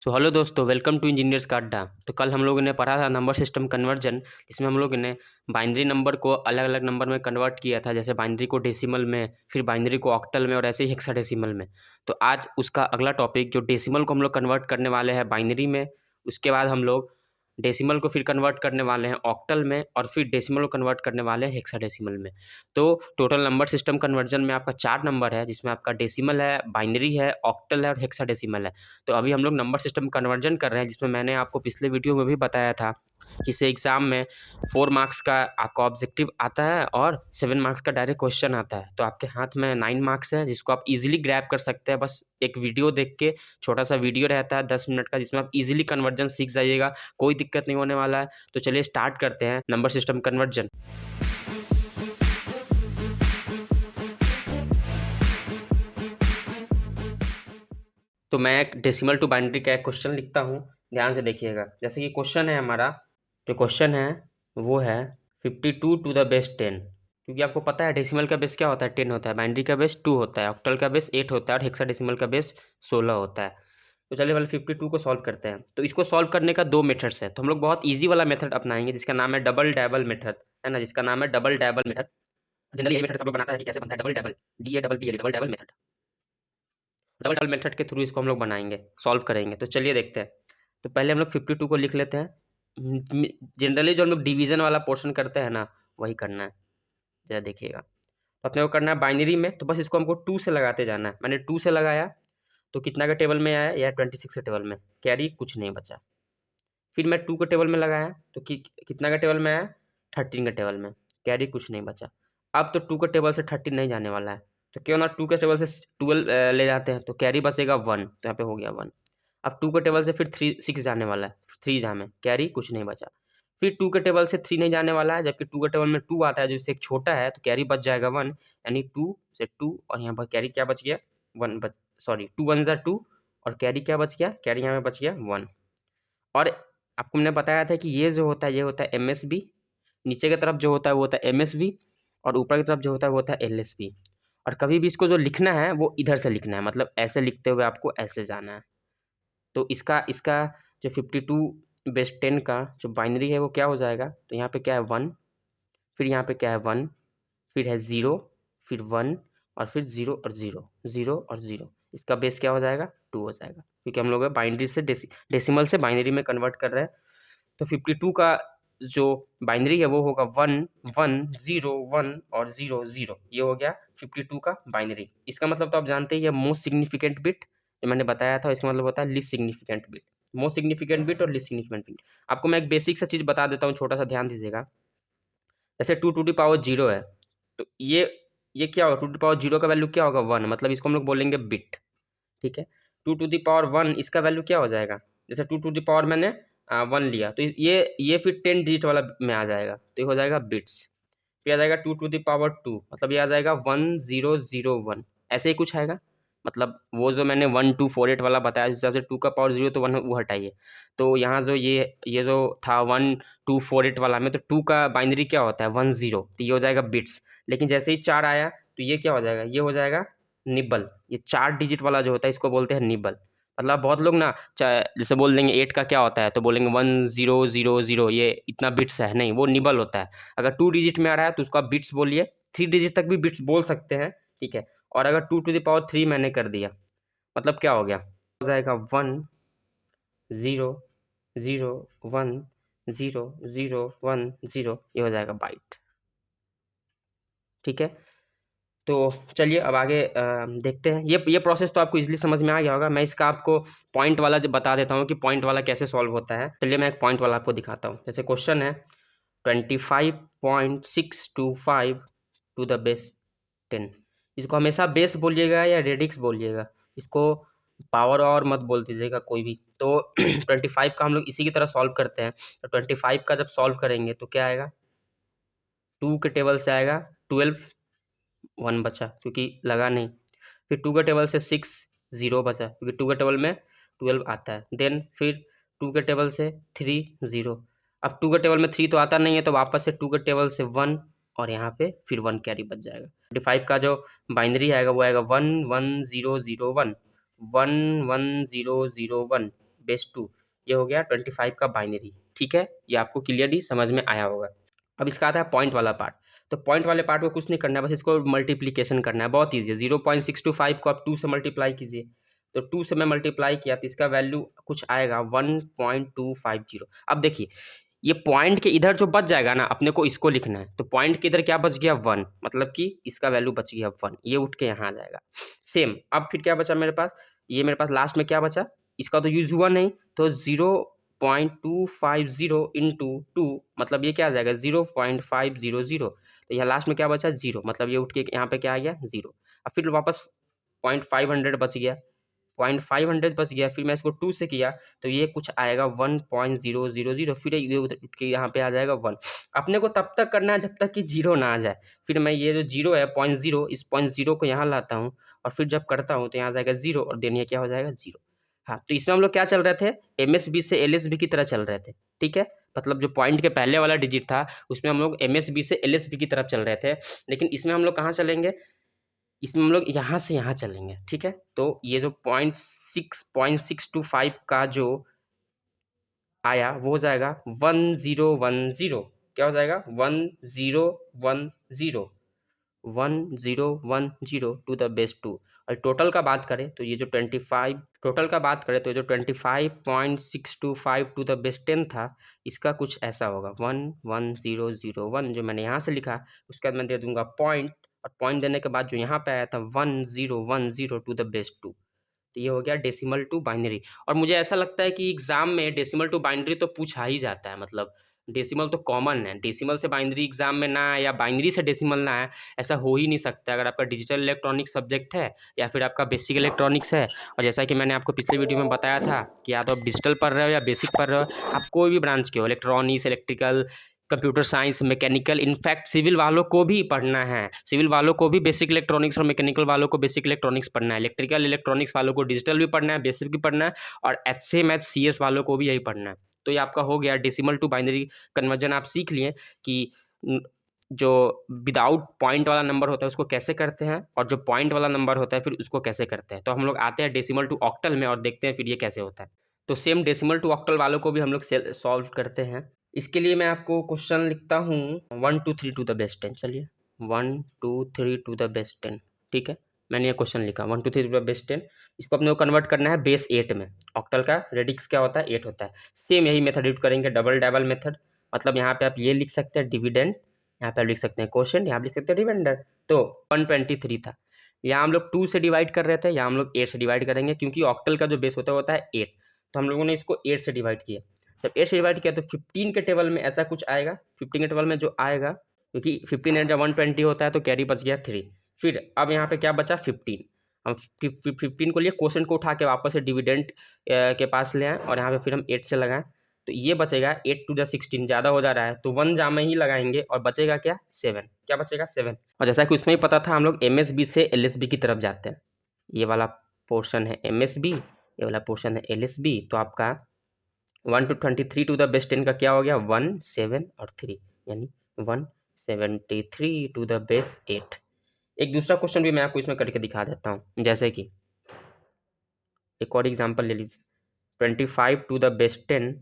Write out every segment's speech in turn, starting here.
So hello दोस्तों, welcome to engineers का अड्डा। तो कल हम लोगों ने पढ़ा था नंबर सिस्टम कन्वर्जन, जिसमें हम लोगों ने बाइनरी नंबर को अलग अलग नंबर में कन्वर्ट किया था। जैसे बाइनरी को डेसिमल में, फिर बाइनरी को ऑक्टल में और ऐसे ही हेक्साडेसिमल में। तो आज उसका अगला टॉपिक जो डेसिमल को हम लोग कन्वर्ट करने वाले हैं बाइनरी में, उसके बाद हम लोग डेसिमल को फिर कन्वर्ट करने वाले हैं ऑक्टल में, और फिर डेसिमल को कन्वर्ट करने वाले हैं हेक्साडेसिमल में। तो टोटल नंबर सिस्टम कन्वर्जन में आपका 4 नंबर है, जिसमें आपका डेसिमल है, बाइनरी है, ऑक्टल है और हेक्साडेसिमल है। तो अभी हम लोग नंबर सिस्टम कन्वर्जन कर रहे हैं, जिसमें मैंने आपको पिछले वीडियो में भी बताया था कि इससे एग्ज़ाम में 4 मार्क्स का आपका ऑब्जेक्टिव आता है और 7 मार्क्स का डायरेक्ट क्वेश्चन आता है। तो आपके हाथ में 9 मार्क्स है, जिसको आप इजीली ग्रैब कर सकते हैं। बस एक वीडियो देख के, छोटा सा वीडियो रहता है 10 मिनट का, जिसमें आप इजीली कन्वर्जन सीख जाइएगा, कोई दिक्कत नहीं होने वाला है। तो चलिए स्टार्ट करते हैं नंबर सिस्टम कन्वर्जन। तो मैं एक डेसिमल टू बाइनरी का एक क्वेश्चन लिखता हूँ, ध्यान से देखिएगा। जैसे कि क्वेश्चन है हमारा, जो क्वेश्चन है वो है 52 टू द बेस 10। क्योंकि आपको पता है डेसिमल का बेस क्या होता है, 10 होता है, बाइनरी का बेस 2 होता है, ऑक्टल का बेस 8 होता है और हेक्साडेसिमल का बेस 16 होता है। तो चलिए वाले 52 को सॉल्व करते हैं। तो इसको सॉल्व करने का 2 मेथड्स है। तो हम लोग बहुत ईजी वाला मेथड अपनाएंगे, जिसका नाम है डबल डैबल मेथड, है ना, जिसका नाम है डबल डैबल मेथड। जनरली यही मेथड सब लोग बनाता है कि कैसे बनता है double dabble, DABBL, double dabble method. Double double method के थ्रू इसको हम लोग बनाएंगे, सॉल्व करेंगे। तो चलिए देखते हैं। तो पहले हम लोग 52 को लिख लेते हैं। जनरली जो हम लोग डिवीजन वाला पोर्शन करते हैं ना, वही करना है। जरा देखिएगा, तो अपने को करना है बाइनरी में, तो बस इसको हमको 2 से लगाते जाना है। मैंने 2 से लगाया तो कितना का टेबल में आया, या 26 के टेबल में, कैरी कुछ नहीं बचा। फिर मैं 2 के टेबल में लगाया तो कितना का टेबल में आया, 13 के टेबल में, कैरी कुछ नहीं बचा। अब तो 2 के टेबल से 13 नहीं जाने वाला है, तो क्यों ना 2 के टेबल से 12 ले जाते हैं, तो कैरी बचेगा 1, तो यहाँ पे हो गया 1। अब 2 के टेबल से फिर 6 जाने वाला है, 3 जहाँ में, कैरी कुछ नहीं बचा। फिर 2 के टेबल से 3 नहीं जाने वाला है, जबकि 2 के टेबल में 2 आता है, जो इससे एक छोटा है, तो कैरी बच जाएगा 1, यानी 2 से 2, और यहाँ पर कैरी क्या बच गया, 1 बच, सॉरी 2 1 ज़ा 2, और कैरी क्या बच गया, कैरी यहाँ पे बच गया 1। और आपको मैंने बताया था कि ये जो होता है, ये होता है MSB, नीचे की तरफ जो होता है वो होता है MSB, और ऊपर की तरफ जो होता है वो होता है LSB। और कभी भी इसको जो लिखना है वो इधर से लिखना है, मतलब ऐसे लिखते हुए आपको ऐसे जाना है। तो इसका इसका जो 52 बेस 10 का जो बाइनरी है वो क्या हो जाएगा, तो यहाँ पे क्या है 1, फिर यहाँ पे क्या है 1, फिर है 0, फिर 1, और फिर 0 और 0, 0 और 0। इसका बेस क्या हो जाएगा, 2 हो जाएगा, क्योंकि हम लोग बाइनरी से डेसिमल से बाइनरी में कन्वर्ट कर रहे हैं। तो 52 का जो बाइनरी है वो होगा 1 1 0 1 और 0 0। ये हो गया 52 का बाइनरी। इसका मतलब तो आप जानते ही है, मोस्ट सिग्निफिकेंट बिट, जो मैंने बताया था, इसका मतलब होता है least significant bit. Most significant bit और लीस्ट सिग्निफिकेंट बिट। आपको मैं एक बेसिक सा चीज़ बता देता हूँ, छोटा सा ध्यान दीजिएगा। जैसे 2 टू द पावर 0 है, तो ये क्या होगा, 2 टू द पावर 0 का वैल्यू क्या होगा, 1, मतलब इसको हम लोग बोलेंगे बिट। ठीक है, 2 टू द पावर 1 इसका वैल्यू क्या हो जाएगा, जैसे 2 टू द पावर मैंने 1 लिया, तो ये फिर 10 डिजिट वाला में आ जाएगा, तो ये हो जाएगा बिट्स। फिर आ जाएगा 2 टू द पावर 2, मतलब ये आ जाएगा 1001, ऐसे ही कुछ आएगा। मतलब वो जो मैंने 1248 वाला बताया, जिस हिसाब से 2 का पावर 0 तो 1 वो हटाइए। तो यहाँ जो ये जो था 1248 वाला में, तो 2 का बाइनरी क्या होता है 10, तो ये हो जाएगा बिट्स। लेकिन जैसे ही 4 आया तो ये क्या हो जाएगा, ये हो जाएगा निबल। ये 4 डिजिट वाला जो होता है इसको बोलते हैं निबल। मतलब बहुत लोग ना जैसे बोल देंगे 8 का क्या होता है, तो बोलेंगे 1000, ये इतना बिट्स है, नहीं, वो निबल होता है। अगर 2 डिजिट में आ रहा है तो उसको आप बिट्स बोलिए, 3 डिजिट तक भी बिट्स बोल सकते हैं, ठीक है। और अगर 2 टू द पावर 3 मैंने कर दिया, मतलब क्या हो गया, हो जाएगा 1 0 0 1 0 0 1 0, ये हो जाएगा बाइट। ठीक है, तो चलिए अब आगे देखते हैं। ये प्रोसेस तो आपको इजीली समझ में आ गया होगा। मैं इसका आपको पॉइंट वाला जो बता देता हूँ कि पॉइंट वाला कैसे सॉल्व होता है। चलिए मैं एक पॉइंट वाला आपको दिखाता हूँ। जैसे क्वेश्चन है 25.625 टू द बेस 10। इसको हमेशा बेस बोलिएगा या रेडिक्स बोलिएगा, इसको पावर और मत बोल दीजिएगा कोई भी। तो 25 का हम लोग इसी की तरह सॉल्व करते हैं। तो 25 का जब सॉल्व करेंगे तो क्या आएगा, 2 के टेबल से आएगा 12, 1 बचा क्योंकि लगा नहीं। फिर 2 के टेबल से 6, 0 बचा क्योंकि 2 के टेबल में 12 आता है। देन फिर 2 के टेबल से 3, 0। अब 2 के टेबल में 3 तो आता नहीं है, तो वापस से 2 के टेबल से 1, और यहाँ पे फिर 1 कैरी बच जाएगा। 25 का जो बाइनरी आएगा वो आएगा 1 1 0 0 1, 1 1 0 0 1, बेस 2, ये हो गया 25 का बाइनरी। ठीक है, ये आपको क्लियरली समझ में आया होगा। अब इसका आता है पॉइंट वाला पार्ट। तो पॉइंट वाले पार्ट को कुछ नहीं करना है, बस इसको मल्टीप्लिकेशन करना है, बहुत ईजी है। 0.625 को आप 2 से मल्टीप्लाई कीजिए, तो 2 से मैं मल्टीप्लाई किया तो इसका वैल्यू कुछ आएगा 1.250। अब देखिए, ये पॉइंट के इधर जो बच जाएगा ना, अपने को इसको लिखना है। तो पॉइंट के इधर क्या बच गया 1, मतलब कि इसका वैल्यू बच गया 1, ये उठ के यहाँ आ जाएगा। सेम अब फिर क्या बचा मेरे पास, ये मेरे पास लास्ट में क्या बचा, इसका तो यूज हुआ नहीं, तो 0.250 इंटू 2, मतलब ये क्या आ जाएगा 0.500। तो यहाँ लास्ट में क्या बचा 0, मतलब ये उठ के यहाँ पे क्या आ गया 0। अब फिर वापस 0.500 बच गया, 0.500 बच गया, फिर मैं इसको 2 से किया तो ये कुछ आएगा 1.000, फिर ये उठ के यहाँ पे आ जाएगा 1। अपने को तब तक करना है जब तक कि 0 ना आ जाए। फिर मैं ये जो 0 है 0.0, इस 0.0 को यहाँ लाता हूँ और फिर जब करता हूँ तो यहाँ आ जाएगा 0 और देन ये क्या हो जाएगा 0। हाँ, तो इसमें हम लोग क्या चल रहे थे, एमएसबी से एलएसबी की तरह चल रहे थे। ठीक है, मतलब जो पॉइंट के पहले वाला डिजिट था उसमें हम लोग एमएसबी से एलएसबी की तरफ चल रहे थे, लेकिन इसमें हम लोग कहाँ चलेंगे, इसमें हम लोग यहाँ से यहाँ चलेंगे। ठीक है, तो ये जो 0.625 का जो आया वो हो जाएगा 1010। क्या हो जाएगा 1010, 1010 टू द बेस 2। और टोटल का बात करें तो ये जो 25, टोटल का बात करें तो जो 25.625 टू द बेस 10 था, इसका कुछ ऐसा होगा 11001, जो मैंने यहाँ से लिखा, उसके बाद मैं दे दूंगा पॉइंट, और पॉइंट देने के बाद जो यहाँ पे आया था 1010 टू द बेस 2। तो ये हो गया डेसिमल टू बाइनरी। और मुझे ऐसा लगता है कि एग्जाम में डेसिमल टू बाइनरी तो पूछा ही जाता है, मतलब डेसिमल तो कॉमन है, डेसिमल से बाइनरी एग्जाम में ना आए या बाइनरी से डेसिमल ना आए, ऐसा हो ही नहीं सकता। अगर आपका डिजिटल इलेक्ट्रॉनिक्स सब्जेक्ट है या फिर आपका बेसिक इलेक्ट्रॉनिक्स है, और जैसा कि मैंने आपको पिछले वीडियो में बताया था कि या तो आप डिजिटल पढ़ रहे हो या बेसिक पढ़ रहे हो, आप कोई भी ब्रांच के हो, electronics, electrical, computer science, mechanical, in fact civil वालों को भी पढ़ना है, सिविल वालों को भी बेसिक इलेक्ट्रॉनिक्स और मैकेनिकल वालों को बेसिक इलेक्ट्रॉनिक्स पढ़ना है, इलेक्ट्रिकल इलेक्ट्रॉनिक्स वालों को डिजिटल भी पढ़ना है, बेसिक भी पढ़ना है, और एचसीए मैथ सीएस वालों को भी यही पढ़ना है। तो ये आपका हो गया डेसिमल टू बाइनरी कन्वर्जन। आप सीख लिए कि जो विदाउट पॉइंट वाला नंबर होता है उसको कैसे करते हैं, और जो पॉइंट वाला नंबर होता है फिर उसको कैसे करते हैं। तो हम लोग आते हैं डेसिमल टू ऑक्टल में और देखते हैं फिर ये कैसे होता है। तो सेम डेसिमल टू ऑक्टल वालों को भी हम लोग सॉल्व करते हैं। इसके लिए मैं आपको क्वेश्चन लिखता हूँ 1 2 3 टू द बेस 10। चलिए 1 2 3 टू द बेस 10। ठीक है, मैंने ये क्वेश्चन लिखा 1 2 3 टू द बेस 10। इसको अपने को कन्वर्ट करना है बेस 8 में। ऑक्टल का रेडिक्स क्या होता है 8 होता है। सेम यही मेथड यूज करेंगे, डबल डबल मेथड। मतलब यहाँ पे आप ये लिख सकते हैं डिविडेंड, यहाँ पे आप लिख सकते हैं क्वोशिएंट, यहाँ पे लिख सकते हैं रिमाइंडर। तो 123 था, यहाँ हम लोग 2 से डिवाइड कर रहे थे, यहाँ हम लोग 8 से डिवाइड करेंगे, क्योंकि ऑक्टल का जो बेस होता है 8। तो हम लोगों ने इसको 8 से डिवाइड किया। जब 8 से डिवाइड किया तो 15 के टेबल में ऐसा कुछ आएगा। 15 के टेबल में जो आएगा, क्योंकि 15 जब 120 होता है तो कैरी बच गया 3। फिर अब यहाँ पे क्या बचा 15। हम 15 को लिए क्वोशिएंट को उठा के वापस से डिविडेंड के पास ले आए, और यहाँ पे फिर हम 8 से लगाएं तो ये बचेगा 8 टू द 16, ज़्यादा हो जा रहा है तो 1 जामे ही लगाएंगे, और बचेगा क्या 7। क्या बचेगा 7। और जैसा कि उसमें ही पता था हम लोग एमएसबी से एलएसबी की तरफ जाते हैं। ये वाला पोर्शन है एमएसबी, ये वाला पोर्शन है एलएसबी। तो आपका 1 to 23 टू द बेस 10 का क्या हो गया 1 7 और 3, यानी 173 टू द बेस 8। एक दूसरा क्वेश्चन भी मैं आपको इसमें करके दिखा देता हूँ, जैसे कि एक और एग्जांपल ले लीजिए 25 टू द बेस 10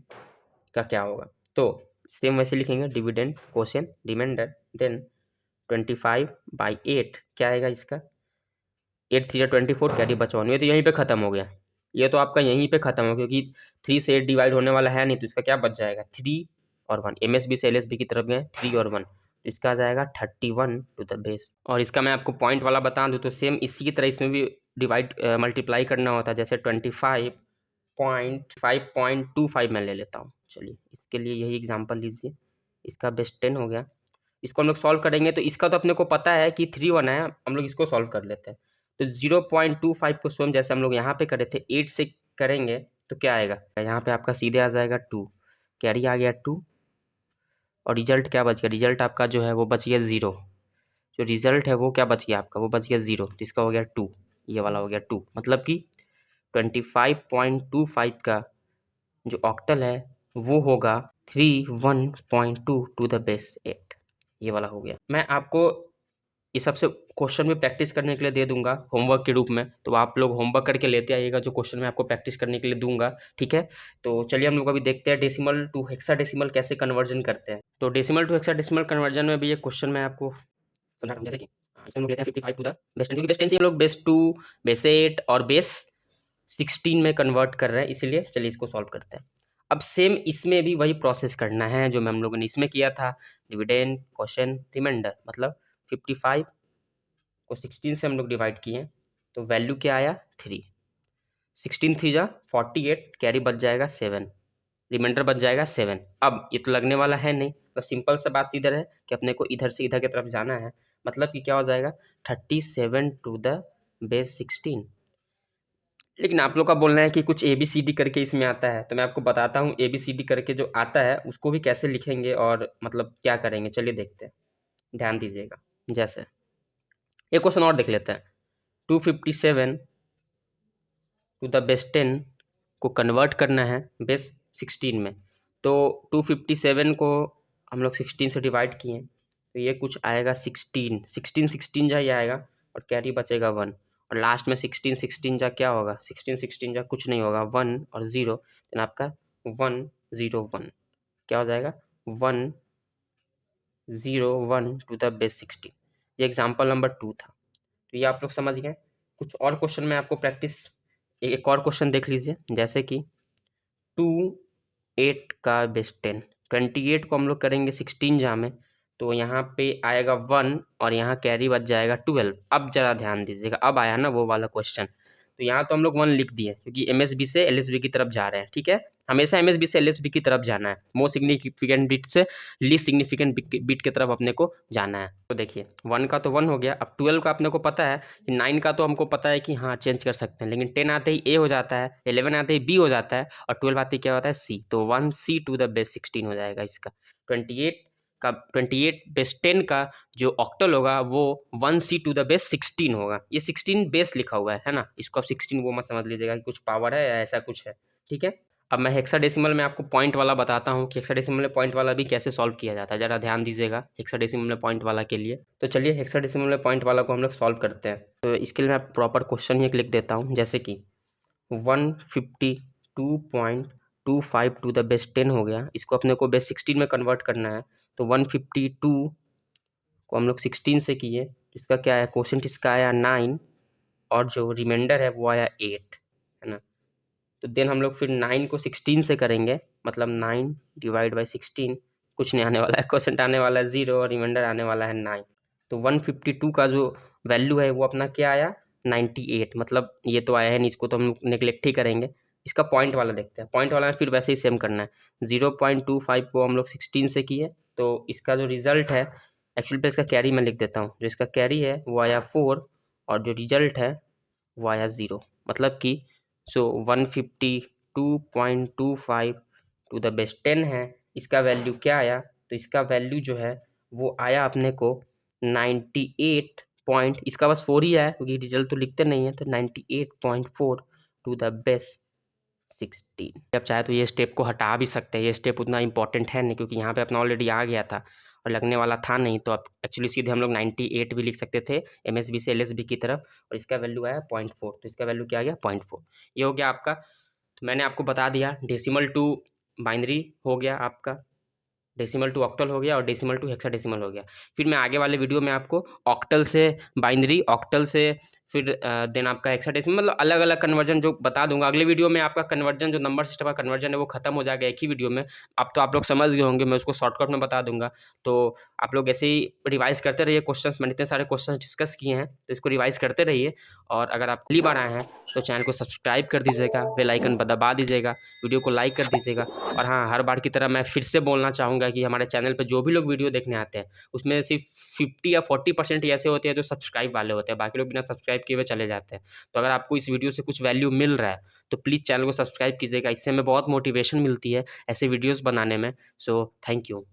का क्या होगा। तो सेम वैसे लिखेंगे डिविडेंड क्वोशिएंट रिमाइंडर, देन 25/8 क्या आएगा इसका 8 3 24, कैरी बचा 1। ये तो यहीं पे खत्म हो गया, ये तो आपका यहीं पे खत्म हो, क्योंकि 3 से 8 डिवाइड होने वाला है नहीं, तो इसका क्या बच जाएगा 3 और 1। एमएसबी से एलएसबी की तरफ गए 3 और 1, तो इसका आ जाएगा 31 टू द बेस। और इसका मैं आपको पॉइंट वाला बता दूं तो सेम इसी की तरह इसमें भी डिवाइड मल्टीप्लाई करना होता है। जैसे 25.5.25 मैं ले लेता हूँ। चलिए इसके लिए यही एग्जाम्पल लीजिए, इसका बेस 10 हो गया। इसको हम लोग सॉल्व करेंगे तो इसका तो अपने को पता है कि 3 1 है, हम लोग इसको सॉल्व कर लेते हैं। तो 0.25 को स्वयं जैसे हम लोग यहाँ पे करे थे 8 से करेंगे तो क्या आएगा, यहाँ पे आपका सीधे आ जाएगा 2, कैरी आ गया 2, और रिजल्ट क्या बच गया, रिजल्ट आपका जो है वो बच गया 0। जो रिजल्ट है वो क्या बच गया आपका, वो बच गया 0, तो इसका हो गया 2, ये वाला हो गया 2। मतलब कि 25.25 का जो ऑक्टल है वो होगा 31.2 टू द बेस 8, ये वाला हो गया। मैं आपको ये सबसे क्वेश्चन में प्रैक्टिस करने के लिए दे दूंगा होमवर्क के रूप में, तो आप लोग होमवर्क करके लेते आइएगा जो क्वेश्चन मैं आपको प्रैक्टिस करने के लिए दूंगा, ठीक है। तो चलिए हम लोग अभी देखते हैं डेसिमल टू हेक्साडेसिमल कैसे कन्वर्जन करते हैं। तो डेसिमल टू हेक्साडेसिमल कन्वर्जन में भी ये क्वेश्चन मैं आपको समझा रहा हूँ, जैसे कि इसमें हम लोग लेते हैं 55 टू द बेस 10, क्योंकि बेस 10 से हम लोग बेस 2, बेस 8 और बेस 16 में कन्वर्ट कर रहे हैं, इसीलिए चलिए इसको सॉल्व करते हैं। अब सेम इसमें भी वही प्रोसेस करना है जो हम लोगों ने इसमें किया था, डिविडेंड क्वोशिएंट रिमाइंडर, मतलब 55 को 16 से हम लोग डिवाइड किए तो वैल्यू क्या आया 3, 16 3 जा 48, कैरी बच जाएगा 7, रिमाइंडर बच जाएगा 7। अब ये तो लगने वाला है नहीं, तो सिंपल सा बात इधर है कि अपने को इधर से इधर की तरफ जाना है, मतलब कि क्या हो जाएगा 37 टू द बेस 16। लेकिन आप लोग का बोलना है कि कुछ ABCD करके इसमें आता है, तो मैं आपको बताता हूँ ABCD करके जो आता है उसको भी कैसे लिखेंगे और मतलब क्या करेंगे, चलिए देखते हैं, ध्यान दीजिएगा। जैसे एक क्वेश्चन और देख लेते हैं, 257 टू द बेस 10 को कन्वर्ट करना है बेस 16 में, तो 257 को हम लोग 16 से डिवाइड किए तो ये कुछ आएगा 16, 16 16 जा ये आएगा और कैरी बचेगा 1, और लास्ट में 16 16 जा क्या होगा, 16 16 जा कुछ नहीं होगा 1 और 0, देन आपका 1 0 1 क्या हो जाएगा 1 0 1 टू द बेस 16। ये एग्जाम्पल नंबर 2 था, तो ये आप लोग समझ गए। कुछ और क्वेश्चन में आपको प्रैक्टिस, एक और क्वेश्चन देख लीजिए, जैसे कि 28 का बेस 10, 28 को हम लोग करेंगे 16 जा में, तो यहाँ पे आएगा 1 और यहाँ कैरी बच जाएगा 12। अब जरा ध्यान दीजिएगा, अब आया ना वो वाला क्वेश्चन, तो यहाँ तो हम लोग 1 लिख दिए क्योंकि MSB से LSB की तरफ जा रहे हैं, ठीक है, हमेशा MSB से LSB की तरफ जाना है, मोस्ट सिग्निफिकेंट बिट से लीस्ट सिग्निफिकेंट बिट की तरफ अपने को जाना है। तो देखिए 1 का तो 1 हो गया, अब 12 का अपने को पता है कि 9 का तो हमको पता है कि हाँ चेंज कर सकते हैं, लेकिन 10 आते ही A हो जाता है, 11 आते ही B हो जाता है, और 12 आते ही क्या होता है C, तो 1C टू द बेस 16 हो जाएगा इसका। 28 बेस 10 का जो ऑक्टल होगा वो 1C टू द बेस 16 होगा, ये 16 बेस लिखा हुआ है ना, इसको आप 16 वो मत समझ लीजिएगा कि कुछ पावर है या ऐसा कुछ है, ठीक है। अब मैं हेक्साडेसिमल में आपको पॉइंट वाला बताता हूँ कि हेक्साडेसिमल में पॉइंट वाला भी कैसे सॉल्व किया जाता है, जरा ध्यान दीजिएगा हेक्साडेसिमल में पॉइंट वाला के लिए। तो चलिए हेक्साडेसिमल में पॉइंट वाला को हम लोग सॉल्व करते हैं, तो इसके लिए मैं प्रॉपर क्वेश्चन ही लिख देता हूँ, जैसे कि 152.25 टू द बेस 10 हो गया, इसको अपने को बेस 16 में कन्वर्ट करना है, तो 152 को हम लोग 16 से किए, इसका क्या है क्वोशिएंट इसका आया 9 और जो रिमाइंडर है वो आया 8, है ना। तो देन हम लोग फिर 9 को 16 से करेंगे, मतलब 9 डिवाइड बाई 16, कुछ नहीं आने वाला है, क्वोशिएंट आने वाला है 0 और रिमाइंडर आने वाला है 9, तो 152 का जो वैल्यू है वो अपना क्या आया 98, मतलब ये तो आया है नहीं, इसको तो हम नेगलेक्ट ही करेंगे। इसका पॉइंट वाला देखते हैं, पॉइंट वाला में फिर वैसे ही सेम करना है, 0.25 को हम लोग 16 से किए, तो इसका जो रिजल्ट है, एक्चुअली पे इसका कैरी मैं लिख देता हूँ, जो इसका कैरी है वो आया 4 और जो रिजल्ट है वो आया 0, मतलब कि 152.25 टू द बेस 10 है, इसका वैल्यू क्या आया, तो इसका वैल्यू जो है वो आया अपने को 98 पॉइंट, इसका बस 4 ही आया क्योंकि रिजल्ट तो लिखते नहीं है, तो 98.4 टू द बेस 16। अब चाहे तो ये स्टेप को हटा भी सकते हैं, ये स्टेप उतना इंपॉर्टेंट है नहीं क्योंकि यहाँ पे अपना ऑलरेडी आ गया था और लगने वाला था नहीं, तो अब एक्चुअली सीधे हम लोग 98 भी लिख सकते थे MSB से LSB की तरफ, और इसका वैल्यू आया 0.4, तो इसका वैल्यू क्या आ गया 0.4, ये हो गया आपका। तो मैंने आपको बता दिया डेसिमल टू बाइनरी हो गया आपका, डेसिमल टू ऑक्टल हो गया और डेसिमल टू हेक्साडेसिमल हो गया। फिर मैं आगे वाले वीडियो में आपको ऑक्टल से बाइनरी, ऑक्टल से फिर देन आपका हेक्साडेसिमल, मतलब अलग अलग कन्वर्जन जो बता दूंगा अगले वीडियो में। आपका कन्वर्जन जो नंबर सिस्टम का कन्वर्जन है वो खत्म हो जाएगा एक ही वीडियो में। अब तो आप लोग समझ गए होंगे, मैं उसको शॉर्टकट में बता दूंगा, तो आप लोग ऐसे ही रिवाइज करते रहिए क्वेश्चंस, मैंने इतने सारे क्वेश्चंस डिस्कस किए हैं तो इसको रिवाइज करते रहिए। और अगर आप पहली बार आए हैं तो चैनल को सब्सक्राइब कर दीजिएगा, बेल आइकन दबा दीजिएगा, वीडियो को लाइक कर दीजिएगा। और हाँ, हर बार की तरह मैं फिर से बोलना चाहूँगा कि हमारे चैनल पर जो भी लोग वीडियो देखने आते हैं उसमें सिर्फ 50 या 40% ऐसे होते हैं जो सब्सक्राइब वाले होते हैं, बाकी लोग बिना सब्सक्राइब किए हुए चले जाते हैं। तो अगर आपको इस वीडियो से कुछ वैल्यू मिल रहा है तो प्लीज़ चैनल को सब्सक्राइब कीजिएगा, इससे हमें बहुत मोटिवेशन मिलती है ऐसे वीडियोज़ बनाने में। So thank you.